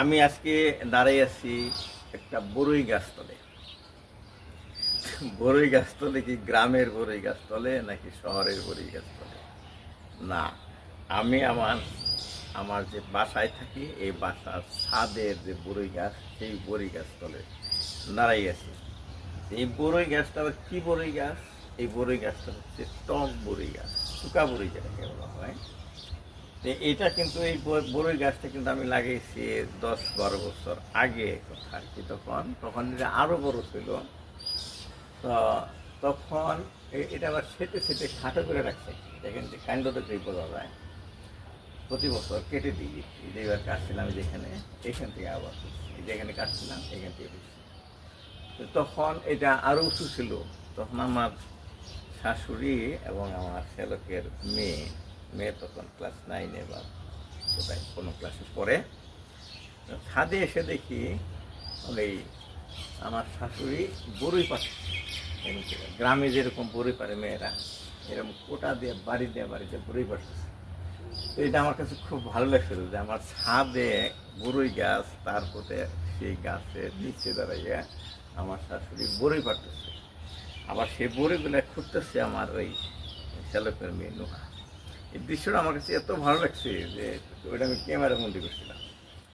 আমি আজকে দাঁড়াই আছি একটা বড়ই গাছতলে। বড়ই গাছতলে কি গ্রামের বড়ই গাছতলে নাকি শহরের বড়ই গাছতলে? না, আমি আমার আমার যে বাসায় থাকি এই বাসার ছাদের যে বড়ই গাছ সেই বড়ই গাছতলে দাঁড়াই আছি। এই বড়ই গাছটা আবার কি বড়ই গাছ? এই বড়ই গাছটা হচ্ছে টক বড়ই গাছ, শুকা বড়ই যেটাকে বলা হয়। তো এটা কিন্তু এই বড়ই গাছটা কিন্তু আমি লাগিয়েছি 10-12 বছর আগে কথা আর কি। তখন এটা আরো বড় ছিল। তো তখন এটা আবার সেটে সেটে খাটো করে রাখছে। দেখেন যে কাণ্ডটা যেই বোঝা যায়, প্রতি বছর কেটে দিই। এই যে এবার কাটছিলাম যেখানে, এখান থেকে আবার যেখানে কাটছিলাম এখান থেকে দিচ্ছি। তো তখন এটা আরো উঁচু ছিল। তখন আমার শাশুড়ি এবং আমার শ্যালকের মেয়ে মেয়ে তখন ক্লাস 9-এ বা কোথায় কোনো ক্লাসে পড়ে। ছাদে এসে দেখি ওই আমার শাশুড়ি বড়ই পাচ্ছে। গ্রামে যেরকম বড়ই পারে মেয়েরা, এরকম কোটা দিয়ে বাড়িতে বড়ই পাড়তেছে। তো এটা আমার কাছে খুব ভালো লাগছিল যে আমার ছাদে বড়ই গাছ, তারপরে সেই গাছের নিচে দাঁড়াইয়া আমার শাশুড়ি বড়ই পাড়তেছে। আবার সেই বড়িগুলো খুঁজতেছে আমার ওই শ্যালকের মেয়ে নুহা। এই দৃশ্যটা আমার কাছে এত ভালো লাগছে যে ওইটা আমি ক্যামেরা বন্দি করছিলাম।